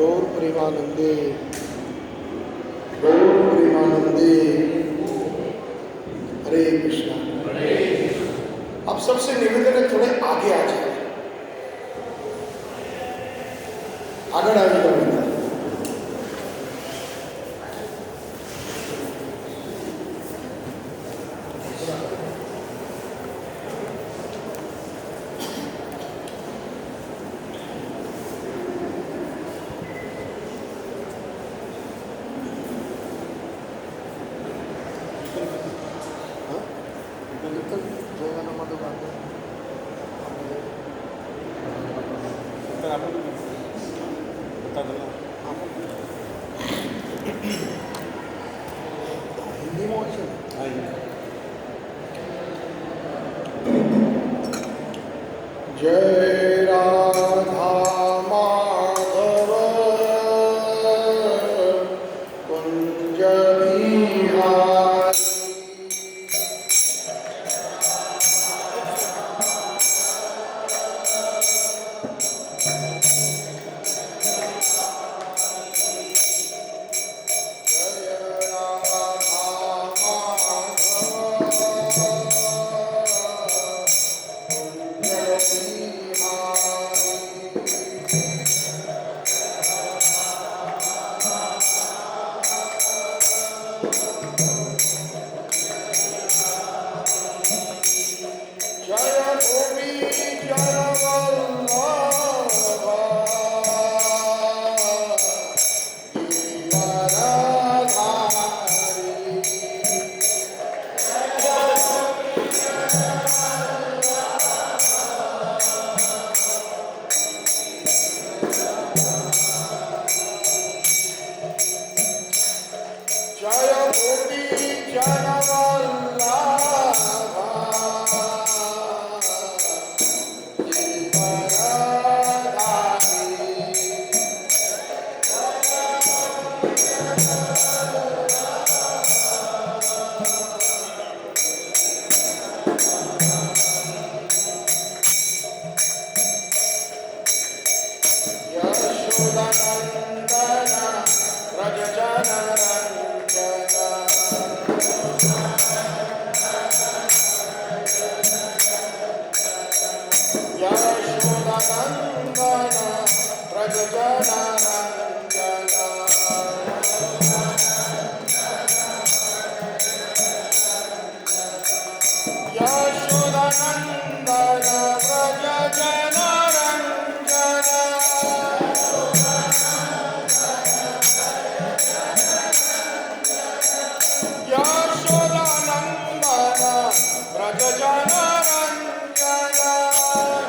गौर प्रेमानंदे, गौर प्रेमानंदे, हरे कृष्णा। अब सबसे निवेदन है थोड़े आगे आ जाए, आगे आइएगा बेटा। जय Radha Madhav Kunj Bihari. Yashodanandana Vrajajana Ranjana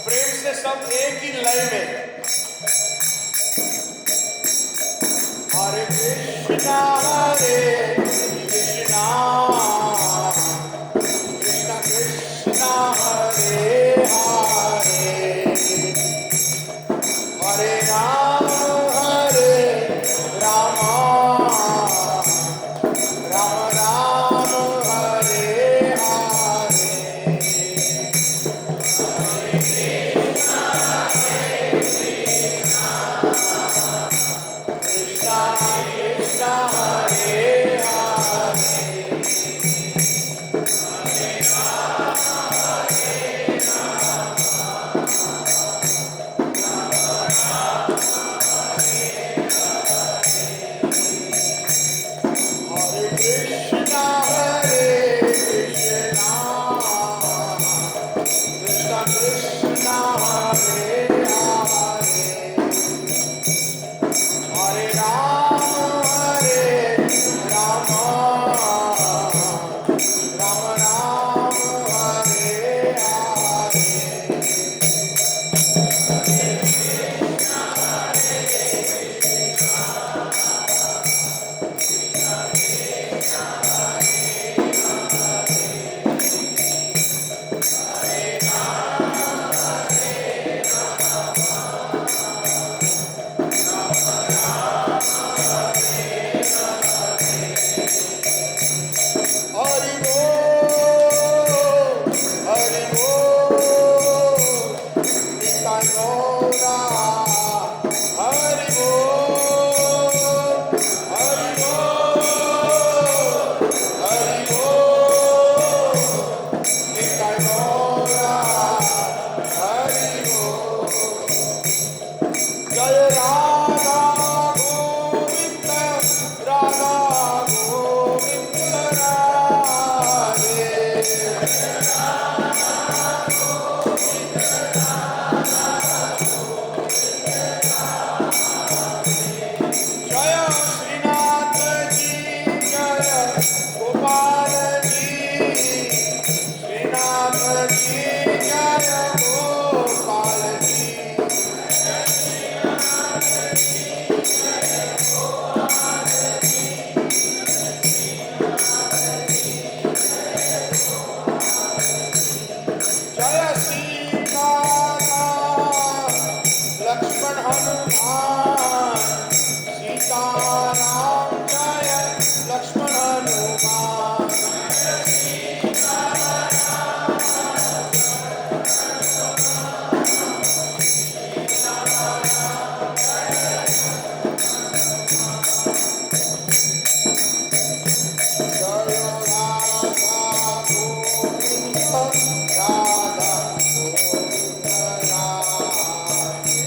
प्रेम से सब एक ही लय में हरे कृष्णा कृष्णा कृष्णा हरे हरे राम राम राम हरे हरे कृष्णा कृष्णा हरे हरे कृष्णा कृष्णा कृष्णा हरे हरे राम राम राम हरे हरे हरि बोल निताई गौरा हरि बोल निताई गौरा हरि बोल जय राधा गोविंद राधे जय श्रीनाथ जी जय गोपाल जी श्रीनाथ जी जय गोपाल जी जय सीताराम लक्ष्मण हनुमान सीताराम जय लक्ष्मण हनुमान जय राधा गोविंद राधा गोविंद राधे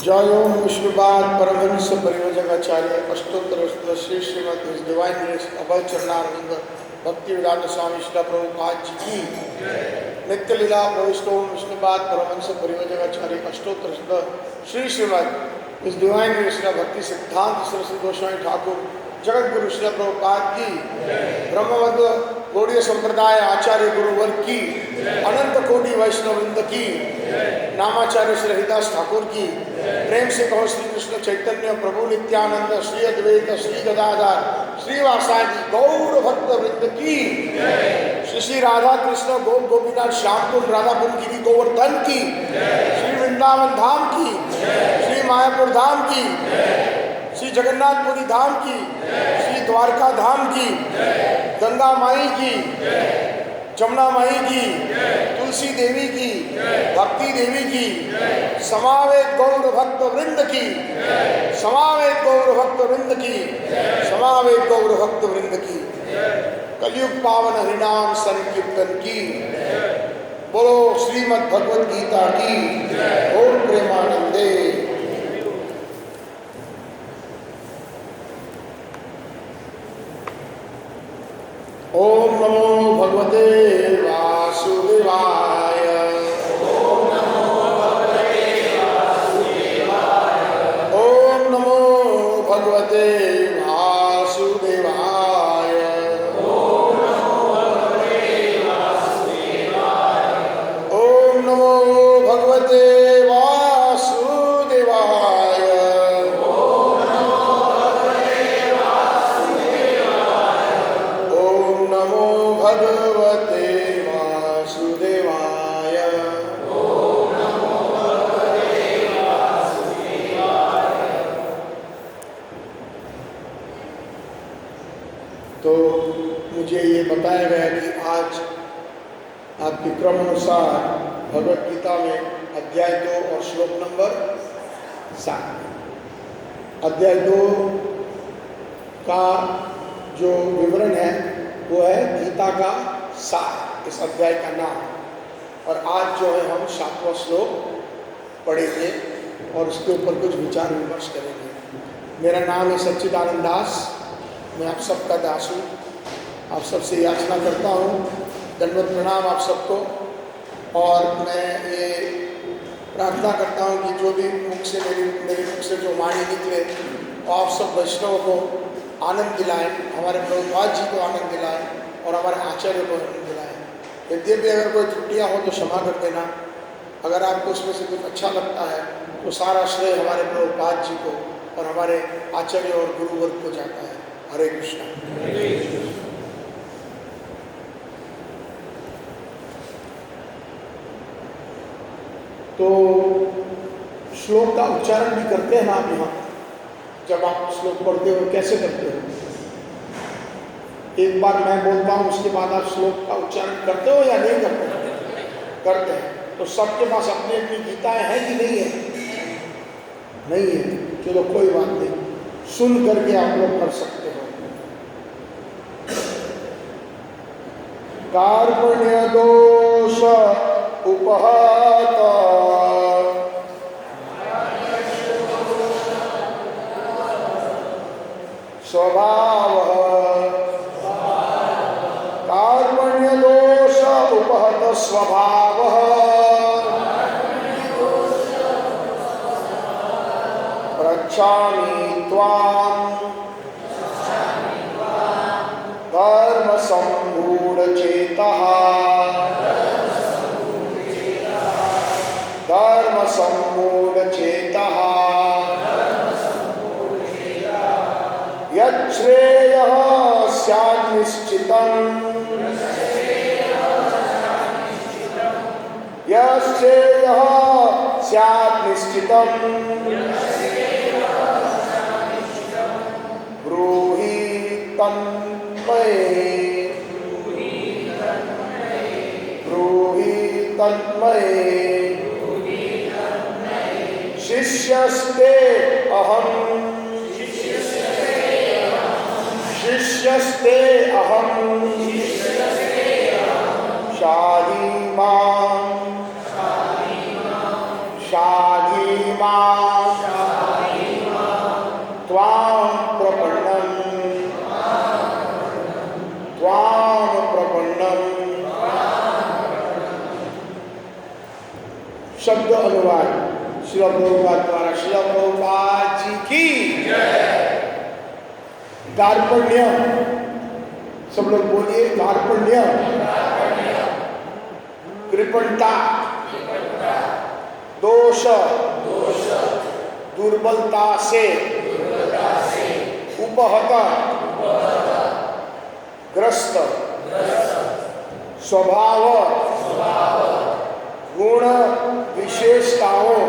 जय ओम विष्णुपाद परमहंस परिव्राजक आचार्य अष्टोत्तर श्री श्रीमद डिवाइन ग्रेस अभय चरणारविंद भक्ति वेदांत स्वामी श्रील प्रभुपाद जी की नित्य लीला प्रविष्टो विष्णुपाद परमहंस परिव्राजक आचार्य अष्टोत्तर श्री श्रीमद इस डिवाइन ग्रेस भक्ति सिद्धांत सरस्वती गोस्वामी ठाकुर जगत गुरु श्रील प्रभुपाद की ब्रह्मवंद गौड़ीय संप्रदाय आचार्य गुरुवर्ग की अनंत कोटि वैष्णववृंद की नामाचार्य श्री हरिदास ठाकुर की प्रेम से कहो श्री कृष्ण चैतन्य प्रभु नित्यानंद श्री अद्वैत श्री गदाधर श्रीवासादि गौर भक्त वृंद की श्री श्री राधा कृष्ण गोप गोपीनाथ श्याम कुंड राधापुर गिरी गोवर्धन की श्री वृंदावन धाम की श्री मायापुर धाम की श्री जगन्नाथपुरी धाम की श्री द्वारका धाम की गंगा माई की जमुना माई की तुलसी देवी की भक्ति देवी की समावेत गौर भक्त वृंद की समावेत गौर भक्त वृंद की समावेत गौर भक्त वृंद की कलयुग पावन हरिनाम संकीर्तन की बोलो श्रीमद् भगवद गीता की और प्रेमानंदे। ओम नमो भगवते वासुदेवाय। ओम नमो भगवते वासुदेवाय। ओम नमो भगवते वासुदेवाय। ओम नमो भगवते वासुदेवाय। ओम नमो भगवते वासुदेवाय। नमो भगवते वासुदेवाय। ओम नमो भगवते वासुदेवाय। तो मुझे ये बताया गया कि आज आपके क्रम अनुसार भगवद गीता में अध्याय 2 और श्लोक नंबर 7। अध्याय 2 का जो विवरण है वो है गीता का सार, इस अध्याय का नाम। और आज जो है हम 7वां श्लोक पढ़ेंगे और उसके ऊपर कुछ विचार विमर्श करेंगे। मेरा नाम है सच्चिदानंद दास, मैं आप सबका दास हूँ। आप सबसे याचना करता हूँ, दंडवत प्रणाम आप सबको। और मैं ये प्रार्थना करता हूँ कि जो भी मुख से मेरे मुख से जो वाणी निकले वो आप सब वैष्णव को आनंद दिलाएं, हमारे प्रभुपाद जी को आनंद दिलाएं और हमारे आचार्य को आनंद दिलाएं। यद्यपि अगर कोई त्रुटियां हो तो क्षमा कर देना। अगर आपको उसमें से कुछ अच्छा लगता है तो सारा श्रेय हमारे प्रभुपाद जी को और हमारे आचार्य और गुरुवर्ग को जाता है। हरे कृष्णा। तो श्लोक का उच्चारण भी करते हैं ना आप यहाँ, जब आप श्लोक पढ़ते हो कैसे करते हो? एक बार मैं बोलता हूँ उसके बाद आप श्लोक का उच्चारण करते हो या नहीं करते? करते हैं। तो सबके पास अपनी अपनी गीताएं हैं कि नहीं है? नहीं है, चलो कोई बात नहीं, सुन करके आप लोग कर सकते हो। कार्पण्य दोष उपहत स्वभाव कार्पण्य दोष उपहत स्वभाव प्रक्षामि त्वाम् धर्म सम्मूढ़ चेतः धर्म सम्मूढ़ चेतः यच्छ्रेयः स्यात् निश्चितम् यश्श्रेयः स्यात् निश्चितम् ब्रूहि तन्मये ब्रूहि तन्मये शिष्यस्ते अहम् शिष्यस्ते अहम् शाधि माम् त्वां प्रपन्नम् शब्द अनुवाद श्रील प्रभुपाद द्वारा श्रील प्रभुपाद जी की कार्पण्य सब लोग बोलिए कार्पण्य कृपणता दोष दुर्बलता से उपहत ग्रस्त स्वभाव गुण विशेषताओं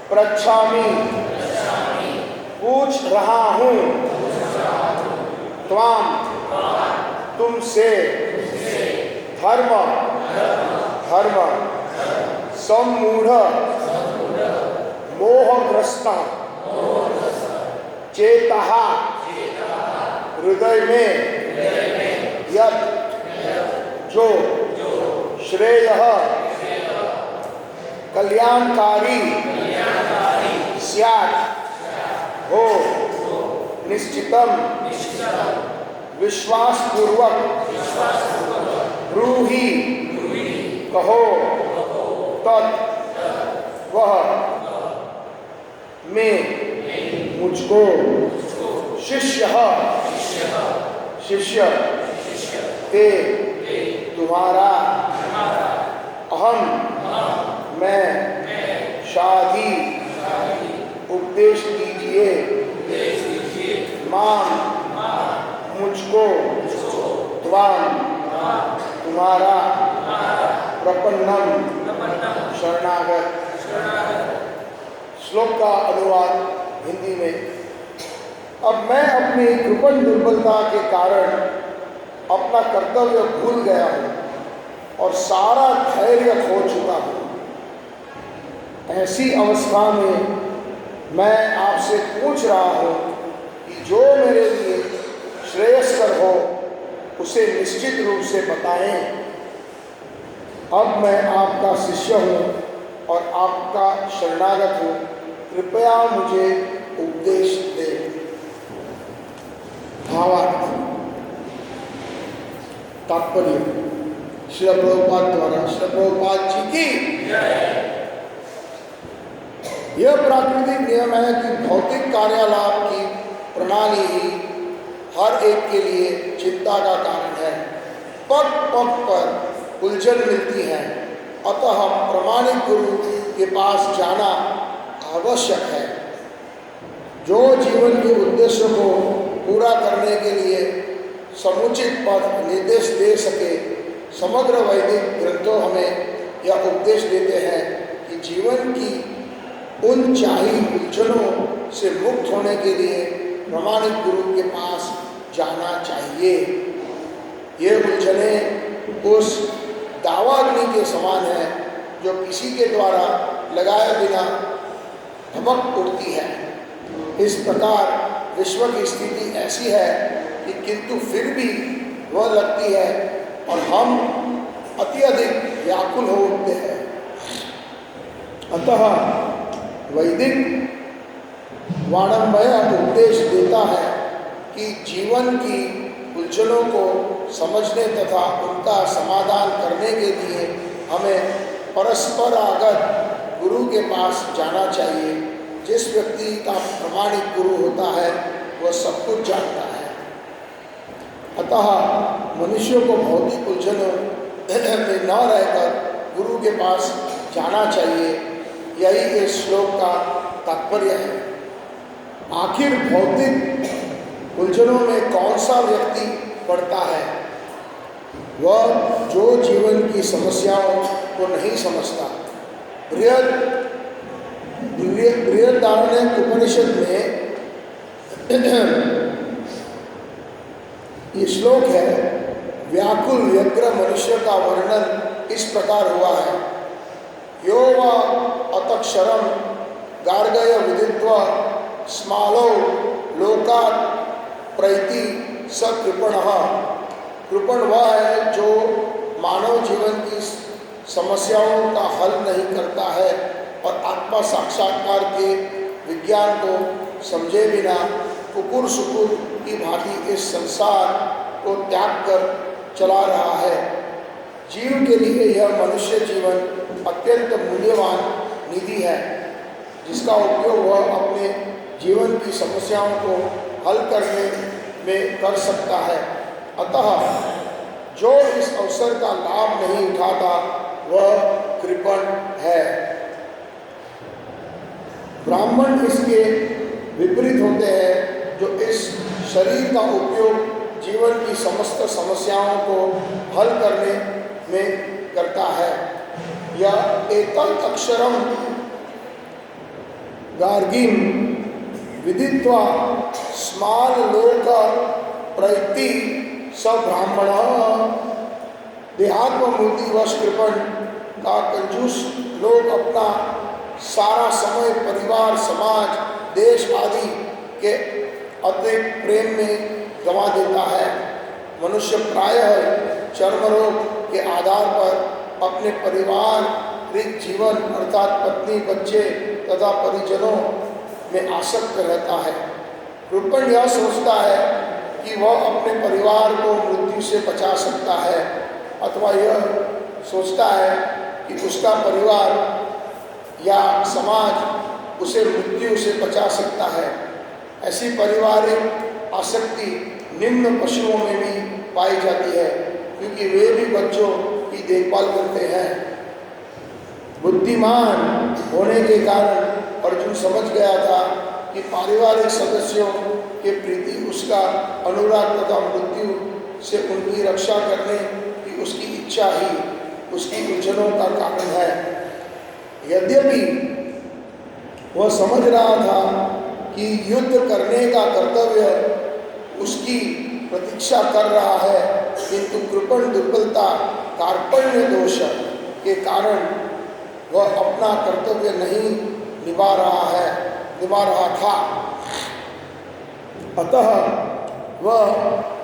प्रक्षामी पूछ रहा हूँ त्वाम तुमसे धर्म सम्मूढ़ मोहग्रस्त चेतः हृदय में यत् जो श्रेयः कल्याणकारी स्यात् हो निश्चितम विश्वासपूर्वक ब्रूहि कहो तत् वह में मुझको शिष्य ते तुम्हारा अहम मैं शादी उपदेश दीजिए मां मुझको त्वाम तुम्हारा प्रपन्नम शरणागत। श्लोक का अनुवाद हिंदी में। अब मैं अपनी कृपण दुर्बलता के कारण अपना कर्तव्य भूल गया हूँ और सारा धैर्य खो चुका हूँ। ऐसी अवस्था में मैं आपसे पूछ रहा हूँ कि जो मेरे लिए श्रेयस्कर हो उसे निश्चित रूप से बताएं। अब मैं आपका शिष्य हूँ और आपका शरणागत हूँ, कृपया मुझे उपदेश दें। भावार्थ तात्पर्य श्रील प्रभुपाद द्वारा श्रील प्रभुपाद जी की यह प्राकृतिक नियम है कि भौतिक कार्यालाप की प्रणाली ही हर एक के लिए चिंता का कारण है। पग पग पर उलझन मिलती है, अतः प्रमाणिक गुरु के पास जाना आवश्यक है जो जीवन के उद्देश्य को पूरा करने के लिए समुचित पथ निर्देश दे सके। समग्र वैदिक ग्रंथों हमें यह उपदेश देते हैं कि जीवन की उन चाही उलझनों से मुक्त होने के लिए प्रमाणिक गुरु के पास जाना चाहिए। ये उलझनें उस दावाग्नि के समान है जो किसी के द्वारा लगाए बिना धमक उठती है। इस प्रकार विश्व की स्थिति ऐसी है कि किंतु फिर भी वह लगती है और हम अत्यधिक व्याकुल हो उठते हैं। अतः वैदिक वाणमय उपदेश देता है कि जीवन की उलझनों को समझने तथा उनका समाधान करने के लिए हमें परस्परागत गुरु के पास जाना चाहिए। जिस व्यक्ति का प्रमाणिक गुरु होता है वह सब कुछ जानता है। अतः मनुष्य को भौतिक उलझनों में न रहकर गुरु के पास जाना चाहिए। यही इस श्लोक का तात्पर्य है। आखिर भौतिक उलझनों में कौन सा व्यक्ति पड़ता है? वह जो जीवन की समस्याओं को नहीं समझता। बृहदारण्यक उपनिषद में ये श्लोक है। व्याकुल व्यग्र मनुष्य का वर्णन इस प्रकार हुआ है। यो वा अतक्षरम गार्गय विदित्वा स्मालो लोकात् प्रैति स कृपणः। कृपण वह है जो मानव जीवन की समस्याओं का हल नहीं करता है और आत्मा साक्षात्कार के विज्ञान को समझे बिना कुकुर सुकुर की भांति इस संसार को त्याग कर चला रहा है। जीव के लिए यह मनुष्य जीवन अत्यंत मूल्यवान निधि है, जिसका उपयोग वह अपने जीवन की समस्याओं को हल करने में कर सकता है। अतः जो इस अवसर का लाभ नहीं उठाता वह कृपण है। ब्राह्मण इसके विपरीत होते हैं, जो इस शरीर का उपयोग जीवन की समस्त समस्याओं को हल करने में करता है। या एतत् अक्षरम गार्गिम विदित्वा स्माल लोक प्रैति स ब्राह्मण। देहात्म मूर्ति वश कृपण का कंजूस लोग अपना सारा समय परिवार, समाज, देश आदि के अतिरिक्त प्रेम में गंवा देता है। मनुष्य प्रायः चर्म रोग के आधार पर अपने पारिवारिक जीवन अर्थात पत्नी, बच्चे तथा परिजनों में आसक्त रहता है। कृपण यह सोचता है कि वह अपने परिवार को मृत्यु से बचा सकता है, अथवा यह सोचता है कि उसका परिवार या समाज उसे मृत्यु से बचा सकता है। ऐसी पारिवारिक आसक्ति निम्न पशुओं में भी पाई जाती है, क्योंकि वे भी बच्चों की देखभाल करते हैं। बुद्धिमान होने के कारण अर्जुन समझ गया था कि पारिवारिक सदस्यों के प्रति उसका अनुराग तथा मृत्यु से उनकी रक्षा करने की उसकी इच्छा ही उसकी उलझनों का कारण है। यद्यपि वह समझ रहा था कि युद्ध करने का कर्तव्य उसकी प्रतीक्षा कर रहा है, किंतु कृपण दुर्बलता कार्पण्य दोष के कारण वह अपना कर्तव्य नहीं निभा रहा था। अतः वह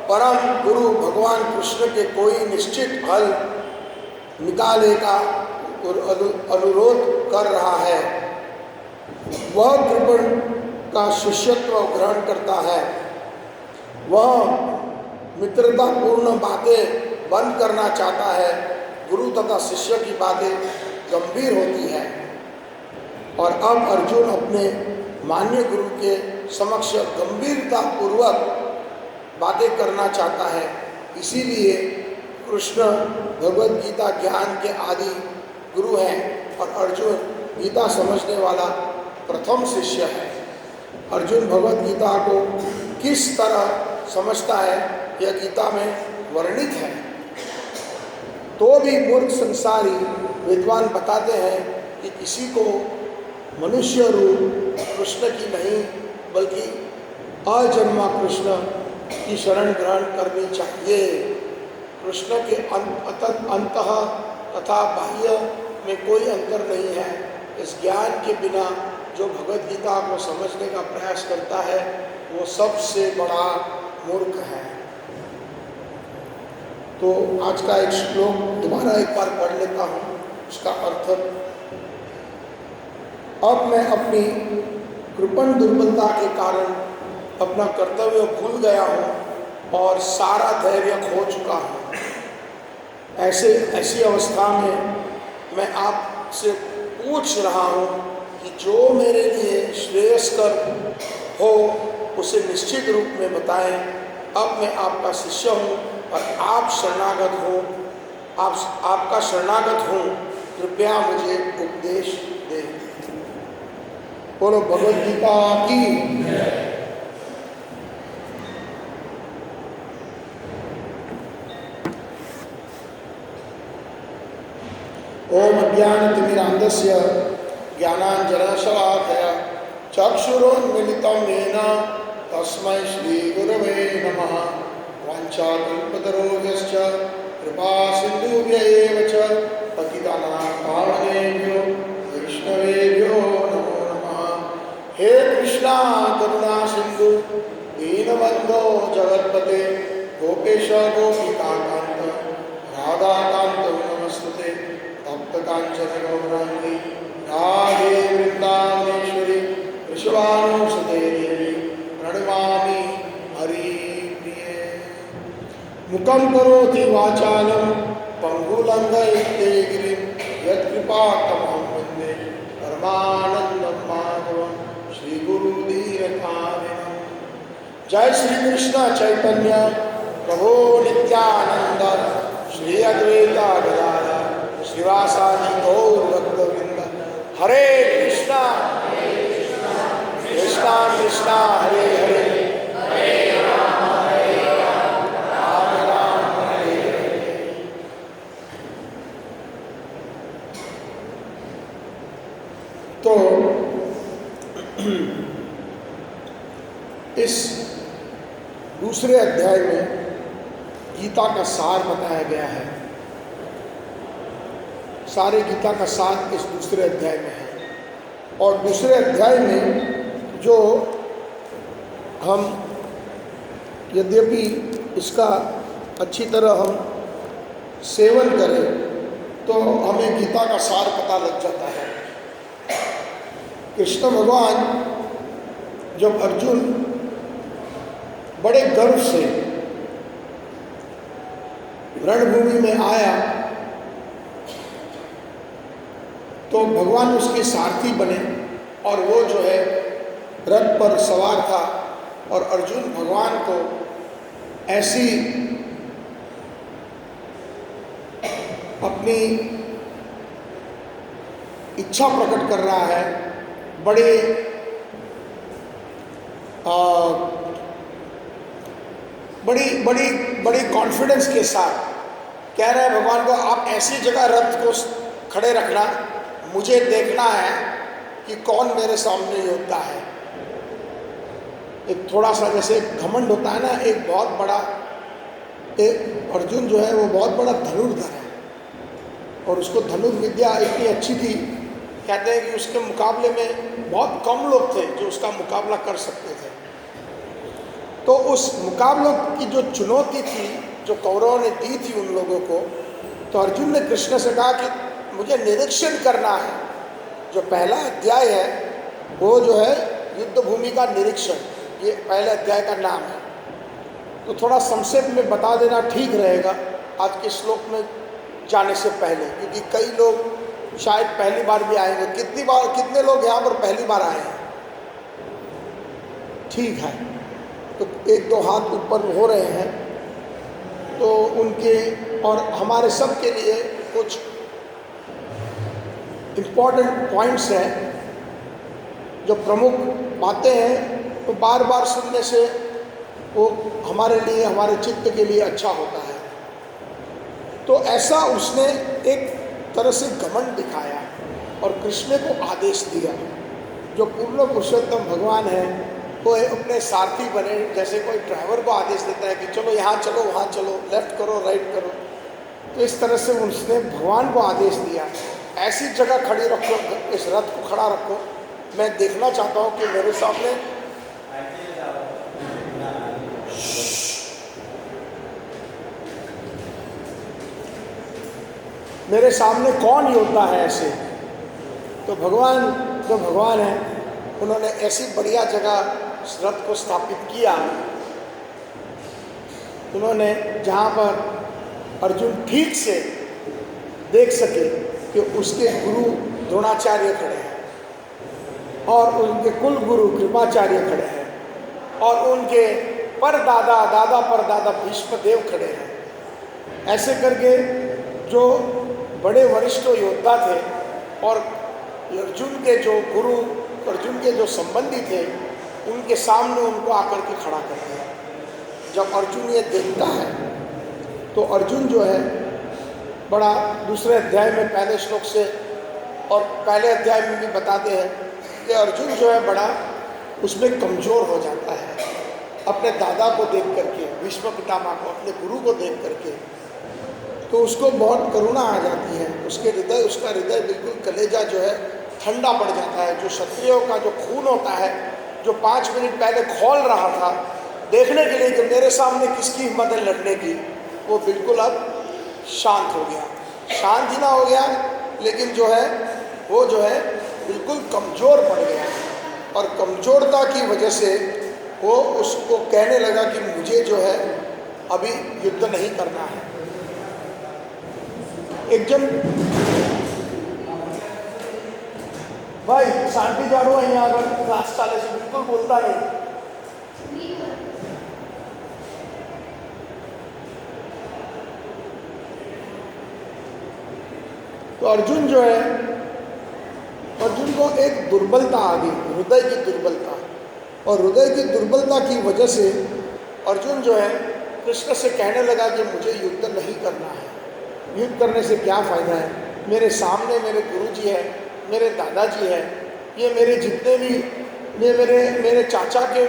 परम गुरु भगवान कृष्ण के कोई निश्चित हल निकाले का अनुरोध कर रहा है। वह कृपण का शिष्यत्व ग्रहण करता है। वह मित्रतापूर्ण बातें बंद करना चाहता है। गुरु तथा शिष्य की बातें गंभीर होती है और अब अर्जुन अपने मान्य गुरु के समक्ष गंभीरता पूर्वक बातें करना चाहता है। इसीलिए कृष्ण भगवद गीता ज्ञान के आदि गुरु हैं और अर्जुन गीता समझने वाला प्रथम शिष्य है। अर्जुन भगवद गीता को किस तरह समझता है यह गीता में वर्णित है। तो भी मूर्ख संसारी विद्वान बताते हैं कि किसी को मनुष्य रूप कृष्ण की नहीं बल्कि अजन्मा कृष्ण की शरण ग्रहण करनी चाहिए। कृष्ण के अंतः तथा बाह्य में कोई अंतर नहीं है। इस ज्ञान के बिना जो भगवद गीता को समझने का प्रयास करता है वो सबसे बड़ा मूर्ख है। तो आज का एक श्लोक दोबारा एक बार पढ़ लेता हूँ। उसका अर्थ, अब मैं अपनी कृपण दुर्बलता के कारण अपना कर्तव्य भूल गया हूँ और सारा धैर्य खो चुका हूँ। ऐसी अवस्था में मैं आपसे पूछ रहा हूँ कि जो मेरे लिए श्रेयस्कर हो उसे निश्चित रूप में बताएं। अब मैं आपका शिष्य हूँ और आप शरणागत हो, आपका शरणागत हूँ, कृपया मुझे उपदेश दें। बोलो भगवद गीता की। ओम अज्ञानतिमिरान्धस्य ज्ञानाञ्जनशलाकया चक्षुरोन्मिलितं येन तस्मै श्रीगुरवे नमः। वाञ्छाकल्पतरुभ्यश्च कृपासिन्धुभ्य एव च पतितानां पावनेभ्यो वैष्णवेभ्यो नमो नमः। हे कृष्णा करुणा सिन्धु दीनबन्धो जगत्पते गोपेश गोपिकान्त राधाकान्त नमस्तुते। तप्तकाञ्चन गौराङ्गी राधे वृन्दावनेश्वरी वृषभानुसुते देवी प्रणमामि हरिप्रिये। मुखं करोति वाचालं पङ्गुलङ्घयते गिरिं यत्कृपातमहं वन्दे परमानन्दं माधवं श्रीगुरुदीनकारिणम्। जय श्री कृष्ण चैतन्य प्रभो नित्यानंद श्री अद्वैता गदाधर श्रीवासादि गौर भक्तवृंद। हरे कृष्णा कृष्णा कृष्णा हरे हरे राम राम हरे हरे। तो इस दूसरे अध्याय में गीता का सार बताया गया है। सारे गीता का सार इस दूसरे अध्याय में है। और दूसरे अध्याय में जो हम यद्यपि इसका अच्छी तरह हम सेवन करें तो हमें गीता का सार पता लग जाता है। कृष्ण भगवान जब अर्जुन बड़े गर्व से रणभूमि में आया तो भगवान उसके सारथी बने और वो जो है रथ पर सवार था और अर्जुन भगवान को ऐसी अपनी इच्छा प्रकट कर रहा है, बड़े बड़ी कॉन्फिडेंस के साथ कह रहा है भगवान को, आप ऐसी जगह रथ को खड़े रखना, मुझे देखना है कि कौन मेरे सामने योद्धा है। एक थोड़ा सा जैसे घमंड होता है ना, एक बहुत बड़ा, एक अर्जुन जो है वो बहुत बड़ा धनुर्धर है और उसको धनुर्विद्या इतनी अच्छी थी, कहते हैं कि उसके मुकाबले में बहुत कम लोग थे जो उसका मुकाबला कर सकते थे। तो उस मुकाबलों की जो चुनौती थी जो कौरवों ने दी थी उन लोगों को, तो अर्जुन ने कृष्ण से कहा कि मुझे निरीक्षण करना है। जो पहला अध्याय है वो जो है युद्ध भूमि का निरीक्षण, ये पहले अध्याय का नाम है। तो थोड़ा संक्षेप में बता देना ठीक रहेगा आज के श्लोक में जाने से पहले, क्योंकि कई लोग शायद पहली बार भी आएंगे। कितने लोग यहाँ पर पहली बार आए हैं? ठीक है, तो एक दो हाथ ऊपर हो रहे हैं, तो उनके और हमारे सब के लिए कुछ इम्पॉर्टेंट पॉइंट्स हैं, जो प्रमुख बातें हैं, तो बार बार सुनने से वो हमारे लिए, हमारे चित्त के लिए अच्छा होता है। तो ऐसा उसने एक तरह से घमंड दिखाया और कृष्ण को आदेश दिया। जो पूर्ण पुरुषोत्तम भगवान है वो अपने सारथी बने, जैसे कोई ड्राइवर को आदेश देता है कि चलो यहाँ चलो, वहाँ चलो, लेफ्ट करो, राइट करो। तो इस तरह से उसने भगवान को आदेश दिया, ऐसी जगह खड़ी रखो, इस रथ को खड़ा रखो, मैं देखना चाहता हूँ कि मेरे सामने मेरे सामने कौन योद्धा है ऐसे। तो भगवान जो भगवान है, उन्होंने ऐसी बढ़िया जगह रथ को स्थापित किया, उन्होंने जहाँ पर अर्जुन ठीक से देख सके कि उसके गुरु द्रोणाचार्य खड़े हैं और उनके कुल गुरु कृपाचार्य खड़े हैं और उनके परदादा दादा परदादा भीष्मदेव खड़े हैं। ऐसे करके जो बड़े वरिष्ठ योद्धा थे और अर्जुन के जो गुरु, अर्जुन के जो संबंधी थे, उनके सामने उनको आकर के खड़ा कर दिया। जब अर्जुन ये देखता है तो अर्जुन जो है बड़ा, दूसरे अध्याय में पहले श्लोक से और पहले अध्याय में भी बताते हैं कि अर्जुन जो है बड़ा उसमें कमज़ोर हो जाता है अपने दादा को देख करके, भीष्म पितामह को, अपने गुरु को देख करके। तो उसको बहुत करुणा आ जाती है, उसके हृदय, उसका हृदय बिल्कुल कलेजा जो है ठंडा पड़ जाता है। जो क्षत्रियों का जो खून होता है, जो 5 मिनट पहले खौल रहा था देखने के लिए कि मेरे सामने किसकी हिम्मत है लड़ने की, वो बिल्कुल अब शांत हो गया। शांत ही ना हो गया, लेकिन जो है वो जो है बिल्कुल कमज़ोर पड़ गया और कमज़ोरता की वजह से वो उसको कहने लगा कि मुझे जो है अभी युद्ध नहीं करना है। एक जन भाई शांति जाड़ो અહીંયા આગળ ક્લાસ ચાલે છે, बिल्कुल बोलता नहीं। तो अर्जुन जो है, अर्जुन को एक दुर्बलता आ गई, हृदय की दुर्बलता, और हृदय की दुर्बलता की वजह से अर्जुन जो है कृष्ण से कहने लगा कि मुझे युद्ध नहीं करना है, युद्ध करने से क्या फ़ायदा है, मेरे सामने मेरे गुरुजी है, मेरे दादाजी है, ये मेरे जितने भी मेरे चाचा के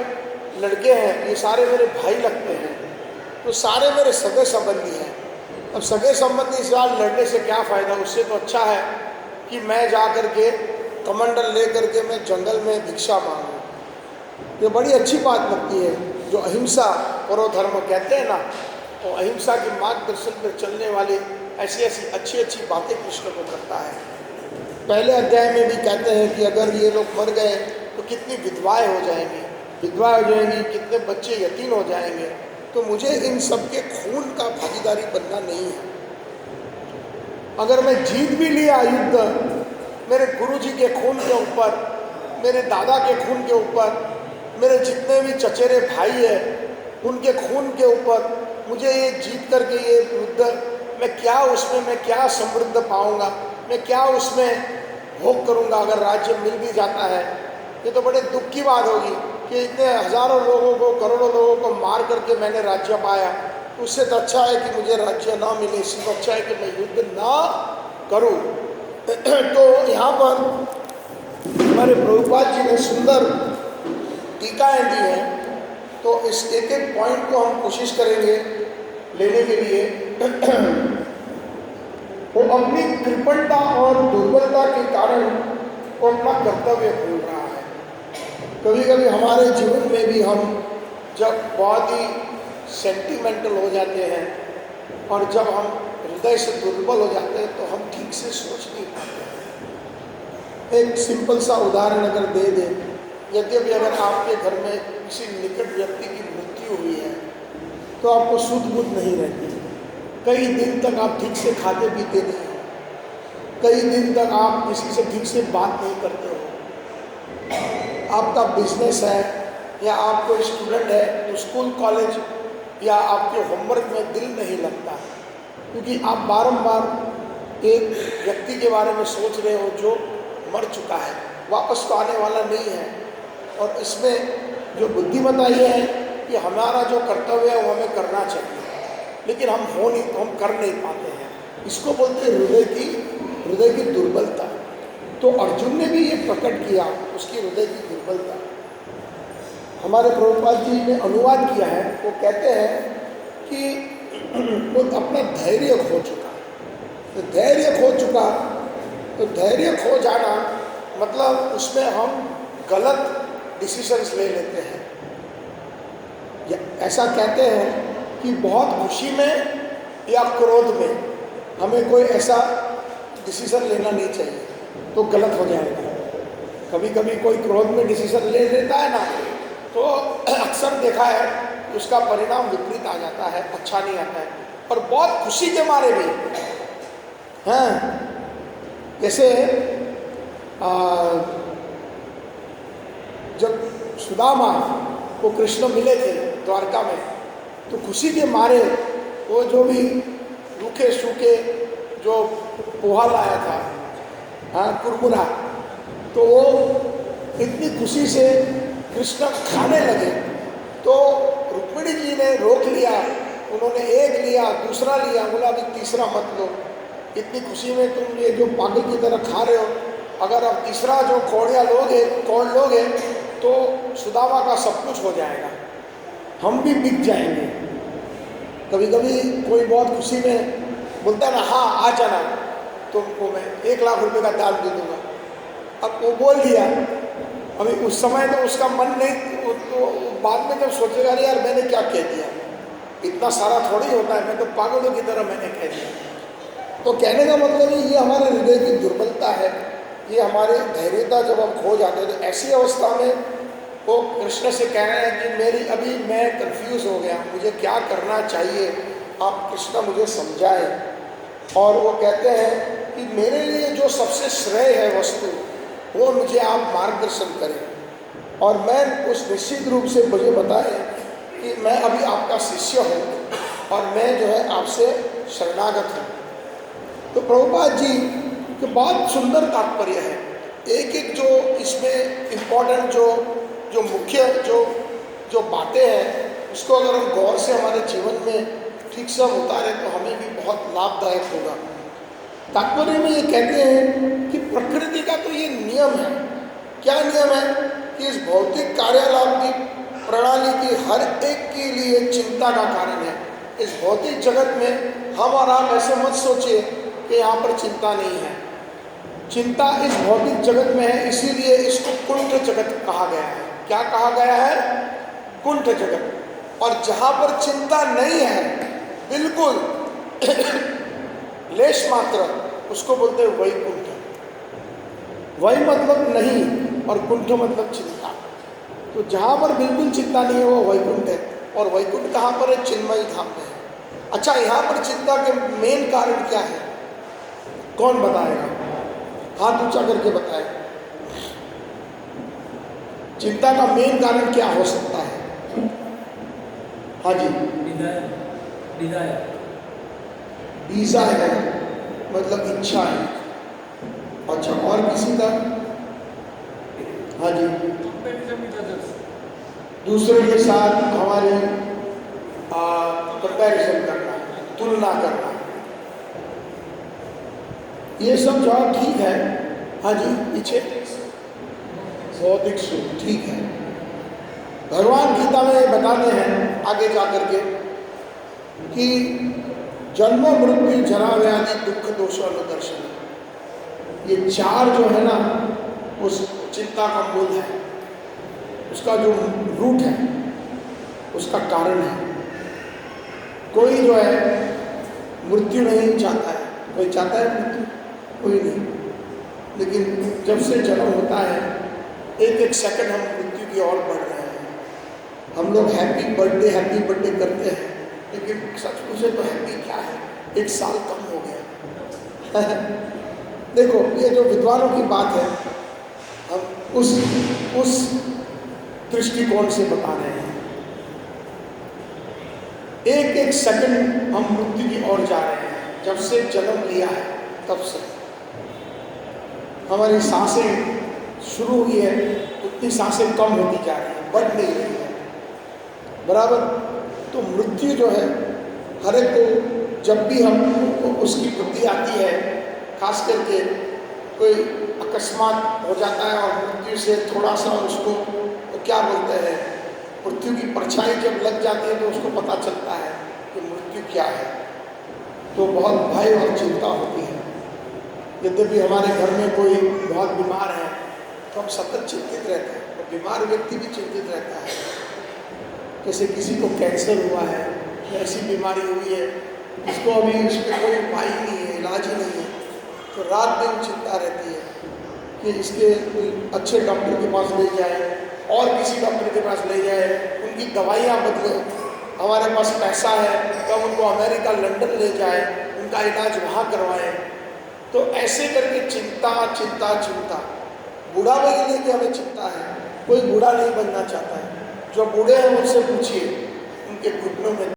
लड़के हैं, ये सारे मेरे भाई लगते हैं, तो सारे मेरे सगे संबंधी हैं। अब सगे संबंधी इस बार लड़ने से क्या फ़ायदा, उससे तो अच्छा है कि मैं जा कर के कमंडल ले करके मैं जंगल में भिक्षा मांगूँ। ये बड़ी अच्छी बात लगती है। जो अहिंसा परो धर्म कहते हैं ना, तो अहिंसा के मार्गदर्शन पर चलने वाली ऐसी ऐसी अच्छी अच्छी बातें कृष्ण को करता है। पहले अध्याय में भी कहते हैं कि अगर ये लोग मर गए तो कितनी विधवाएं हो जाएंगी, कितने बच्चे यतीम हो जाएंगे। तो मुझे इन सब के खून का भागीदारी बनना नहीं है। अगर मैं जीत भी लिया युद्ध, मेरे गुरुजी के खून के ऊपर, मेरे दादा के खून के ऊपर, मेरे जितने भी चचेरे भाई हैं उनके खून के ऊपर, मुझे ये जीत करके ये युद्ध मैं क्या समृद्ध पाऊंगा, मैं क्या उसमें भोग करूंगा। अगर राज्य मिल भी जाता है, ये तो बड़े दुख की बात होगी कि इतने हजारों लोगों को, करोड़ों लोगों को मार करके मैंने राज्य पाया। उससे तो अच्छा है कि मुझे राज्य ना मिले, इससे अच्छा है कि मैं युद्ध ना करूं। तो यहाँ पर हमारे प्रभुपाद जी ने सुंदर टीकाएँ दी हैं, तो इस एक एक पॉइंट को हम कोशिश करेंगे लेने के लिए। वो अपनी कृपणता और दुर्बलता के कारण वो अपना कर्तव्य भूल रहा है। कभी कभी हमारे जीवन में भी हम जब बहुत ही सेंटिमेंटल हो जाते हैं और जब हम हृदय से दुर्बल हो जाते हैं तो हम ठीक से सोच नहीं पाते। एक सिंपल सा उदाहरण अगर दे दें, यद्यपि अगर आपके घर में किसी निकट व्यक्ति की मृत्यु हुई है तो आपको सुध बुध नहीं रहती, कई दिन तक आप ठीक से खाते पीते नहीं हो, कई दिन तक आप किसी से ठीक से बात नहीं करते हो। आपका बिजनेस है या आप कोई स्टूडेंट है तो स्कूल कॉलेज या आपके होमवर्क में दिल नहीं लगता, क्योंकि आप बारंबार एक व्यक्ति के बारे में सोच रहे हो जो मर चुका है, वापस तो आने वाला नहीं है। और इसमें जो बुद्धिमत्ता ये है कि हमारा जो कर्तव्य है वो हमें करना चाहिए, लेकिन हम कर नहीं पाते हैं। इसको बोलते हैं हृदय की दुर्बलता। तो अर्जुन ने भी ये प्रकट किया, उसकी हृदय की दुर्बलता। हमारे प्रभुपाद जी ने अनुवाद किया है, वो कहते हैं कि वो अपना धैर्य खो चुका। तो धैर्य खो जाना मतलब उसमें हम गलत डिसीजंस ले लेते हैं। या ऐसा कहते हैं कि बहुत खुशी में या क्रोध में हमें कोई ऐसा डिसीजन लेना नहीं चाहिए, तो गलत हो जाएगा। कभी कभी कोई क्रोध में डिसीजन ले लेता है ना, तो अक्सर देखा है उसका परिणाम विपरीत आ जाता है, अच्छा नहीं आता है। और बहुत खुशी के मारे भी हैं, जैसे जब सुदामा को कृष्ण मिले थे द्वारका में, तो खुशी के मारे वो जो भी रूखे सूखे जो पोहा लाया था, हाँ, कुरमुरा, तो वो इतनी खुशी से कृष्ण खाने लगे। तो रुक्मिणी जी ने रोक लिया, उन्होंने एक लिया, दूसरा लिया, बोला अभी तीसरा मत लो, इतनी खुशी में तुम ये जो पागल की तरह खा रहे हो, अगर आप तीसरा जो कौड़ लोगे तो सुदामा का सब कुछ हो जाएगा, हम भी बिक जाएंगे। कभी कभी कोई बहुत खुशी में बोलता है ना, हाँ आ जाना, तुमको मैं 1 लाख रुपए का दान दे दूंगा। अब वो बोल दिया, अभी उस समय तो उसका मन नहीं, तो बाद में जब सोचेगा अरे यार मैंने क्या कह दिया, इतना सारा थोड़ी होता है, मैं तो पागलों की तरह मैंने कह दिया। तो कहने का मतलब ये हमारे हृदय की दुर्बलता है, ये हमारी धैर्यता जब हम खो जाते हैं। तो ऐसी अवस्था में वो कृष्ण से कह रहे हैं कि मेरी अभी मैं कंफ्यूज हो गया, मुझे क्या करना चाहिए, आप कृष्ण मुझे समझाएं। और वो कहते हैं कि मेरे लिए जो सबसे श्रेय है वस्तु, वो मुझे आप मार्गदर्शन करें और मैं उस निश्चित रूप से मुझे बताएं कि मैं अभी आपका शिष्य हूँ और मैं जो है आपसे शरणागत हूँ। तो प्रभुपाद जी के बहुत सुंदर तात्पर्य है, एक एक जो इसमें इम्पोर्टेंट जो मुख्य जो बातें हैं, उसको अगर हम गौर से हमारे जीवन में ठीक से हम उतारें तो हमें भी बहुत लाभदायक होगा। तात्पर्य में ये कहते हैं कि प्रकृति का तो ये नियम है। क्या नियम है? कि इस भौतिक कार्यालाप की प्रणाली की हर एक के लिए चिंता का कारण है। इस भौतिक जगत में हम और आप ऐसे मत सोचिए कि यहाँ पर चिंता नहीं है। चिंता इस भौतिक जगत में है, इसीलिए इसको कुंठ जगत कहा गया है। क्या कहा गया है? कुंठ जगत। और जहाँ पर चिंता नहीं है बिल्कुल लेश मात्र, उसको बोलते हैं वैकुंठ। वही मतलब नहीं और कुंठ मतलब चिंता। तो जहाँ पर बिल्कुल चिंता नहीं है वो वैकुंठ है। और वैकुंठ कहाँ पर है? चिन्मयी धाम में है। अच्छा, यहाँ पर चिंता के मेन कारण क्या है? कौन बताएगा? हाथ ऊंचा करके बताए। चिंता का मेन कारण क्या हो सकता है? हाँ जी, डिजायर मतलब इच्छा है। अच्छा, और किसी का? हाँ जी, दूसरे के साथ हमारी कंपैरिजन करना, तुलना करना, ये सब जवाब ठीक है। हाँ जी, पीछे बौद्धिक सुख ठीक है। भगवान गीता में बताते हैं आगे जाकर के कि जन्म मृत्यु जरा व्याधि दुख दोष अनुदर्शन, ये 4 जो है ना उस चिंता का मूल है, उसका जो रूट है, उसका कारण है। कोई जो है मृत्यु नहीं चाहता है। कोई चाहता है मृत्यु? कोई नहीं। लेकिन जब से जन्म होता है एक एक सेकंड हम मृत्यु की ओर बढ़ रहे हैं। हम लोग हैप्पी बर्थडे करते हैं, लेकिन सच पूछे तो हैप्पी क्या है? 1 साल कम हो गया। देखो, ये जो विद्वानों की बात है, हम उस दृष्टिकोण से बता रहे हैं। एक एक सेकंड हम मृत्यु की ओर जा रहे हैं। जब से जन्म लिया है तब से हमारी सांसें शुरू हुई है, उतनी सांसें कम होती जा रही है, बढ़ नहीं रही है बराबर। तो मृत्यु जो है हर एक को, जब भी हम उसकी बुद्धि आती है, खास करके कोई अकस्मात हो जाता है और मृत्यु से थोड़ा सा उसको तो क्या बोलते हैं, मृत्यु की परछाई जब लग जाती है तो उसको पता चलता है कि मृत्यु क्या है, तो बहुत भय और चिंता होती है। यद्यपि हमारे घर में कोई बहुत बीमार है तो हम सतत चिंतित रहते हैं, और बीमार व्यक्ति भी चिंतित रहता है। जैसे किसी को कैंसर हुआ है, ऐसी बीमारी हुई है जिसको अभी उस पर कोई उपाय नहीं है, इलाज ही नहीं है, तो रात दिन चिंता रहती है कि इसके अच्छे डॉक्टर के पास ले जाए और किसी डॉक्टर के पास ले जाए, उनकी दवाइयाँ बदले, हमारे पास पैसा है तो हम उनको अमेरिका लंदन ले जाए, उनका इलाज वहाँ करवाएं। तो ऐसे करके चिंता चिंता चिंता, बुढ़ापे के लिए भी हमें चिंता है। कोई बूढ़ा नहीं बनना चाहता है। जो बूढ़े हैं उनसे पूछिए, उनके घुटनों में